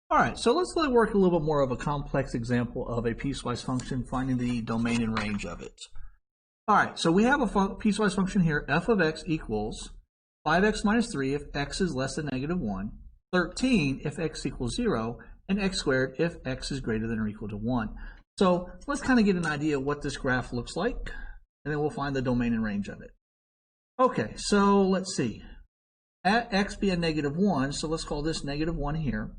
All right, so let's work a little bit more of a complex example of a piecewise function, finding the domain and range of it. All right, so we have a piecewise function here, f of x equals 5x minus 3 if x is less than -1, 13 if x equals 0, and x squared if x is greater than or equal to 1. So let's kind of get an idea of what this graph looks like, and then we'll find the domain and range of it. Okay, so let's see. At x being -1, so let's call this -1 here.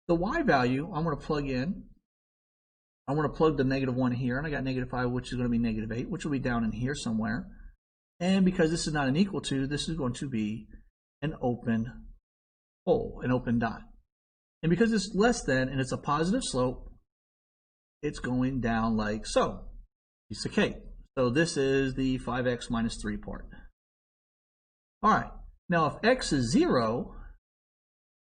The y value I'm going to plug in. I'm going to plug the -1 here, and I got -5, which is going to be -8, which will be down in here somewhere. And because this is not an equal to, this is going to be an open hole, an open dot. And because it's less than, and it's a positive slope, it's going down like so. Piece of cake. So this is the 5x minus 3 part. All right. Now if x is 0,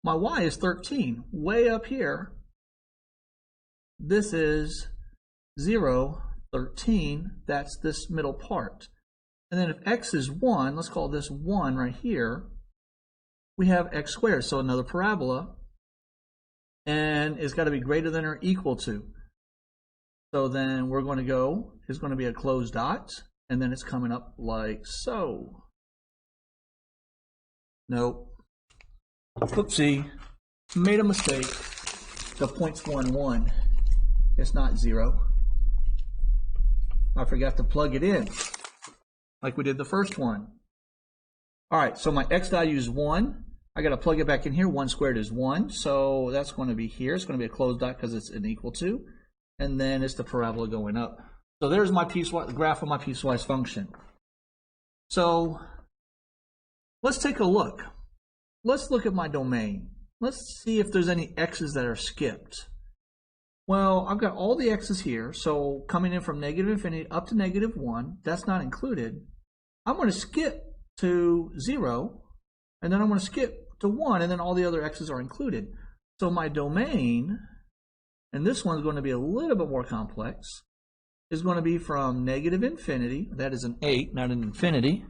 my y is 13. Way up here, this is 0, 13. That's this middle part. And then if x is 1, let's call this 1 right here, we have x squared, so another parabola, and it's got to be greater than or equal to. So then we're going to go, it's going to be a closed dot, and then it's coming up like so. Nope. Oopsie, made a mistake. The point's 1, 1. It's not 0. I forgot to plug it in, like we did the first one. All right, so my x value is 1. I got to plug it back in here. 1 squared is 1, so that's going to be here. It's going to be a closed dot because it's an equal to, and then it's the parabola going up. So there's my piecewise graph of my piecewise function. So let's take a look. Let's look at my domain. Let's see if there's any x's that are skipped. Well, I've got all the x's here, so coming in from -infinity up to -1, that's not included. I'm going to skip to 0, and then I'm going to skip to 1, and then all the other x's are included. So my domain, and this one's going to be a little bit more complex, is going to be from -infinity, that is an 8, not an infinity,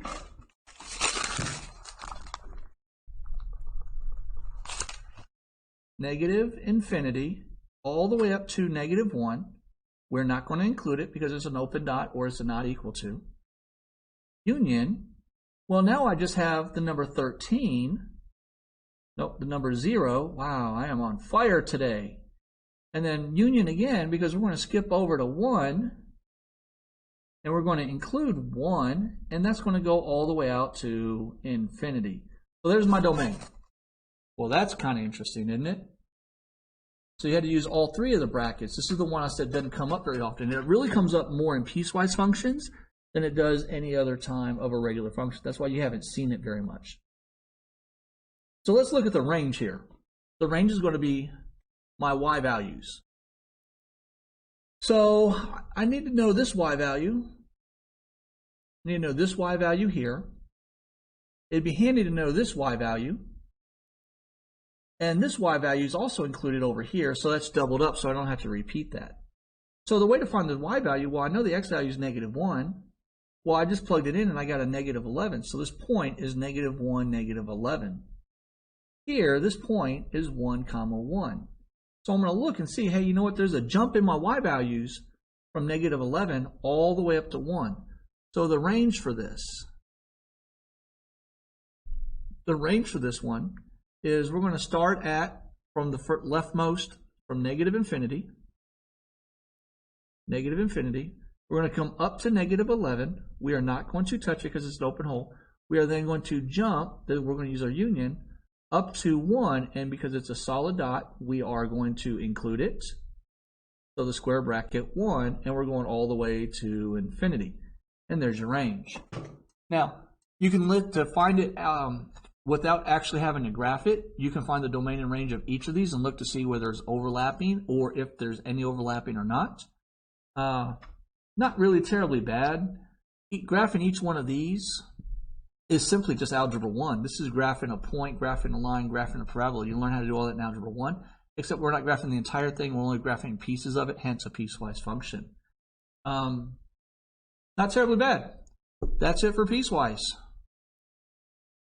-infinity, all the way up to -1. We're not going to include it because it's an open dot or it's a not equal to. Union, well, now I just have the number 13. Nope, the number 0. Wow, I am on fire today. And then union again, because we're going to skip over to 1, and we're going to include 1, and that's going to go all the way out to infinity. So there's my domain. Well, that's kind of interesting, isn't it? So you had to use all 3 of the brackets. This is the one I said doesn't come up very often. It really comes up more in piecewise functions than it does any other time of a regular function. That's why you haven't seen it very much. So let's look at the range here. The range is going to be my y values. So I need to know this y value. I need to know this y value here. It'd be handy to know this y value. And this y value is also included over here, so that's doubled up, so I don't have to repeat that. So the way to find the y value, well, I know the x value is -1. Well, I just plugged it in and I got a -11. So this point is -1, -11. Here, this point is 1, 1. So I'm going to look and see, hey, you know what? There's a jump in my y values from -11 all the way up to 1. So the range for this one is we're going to start at, from the leftmost, from -infinity. We're going to come up to -11. We are not going to touch it because it's an open hole. We are then going to jump, then we're going to use our union, up to 1, and because it's a solid dot, we are going to include it. So the square bracket 1, and we're going all the way to infinity. And there's your range. Now, you can look to find it without actually having to graph it. You can find the domain and range of each of these and look to see whether there's overlapping or if there's any overlapping or not. Not really terribly bad. Graphing each one of these is simply just algebra 1. This is graphing a point, graphing a line, graphing a parabola. You learn how to do all that in algebra 1, except we're not graphing the entire thing. We're only graphing pieces of it, hence a piecewise function. Not terribly bad. That's it for piecewise.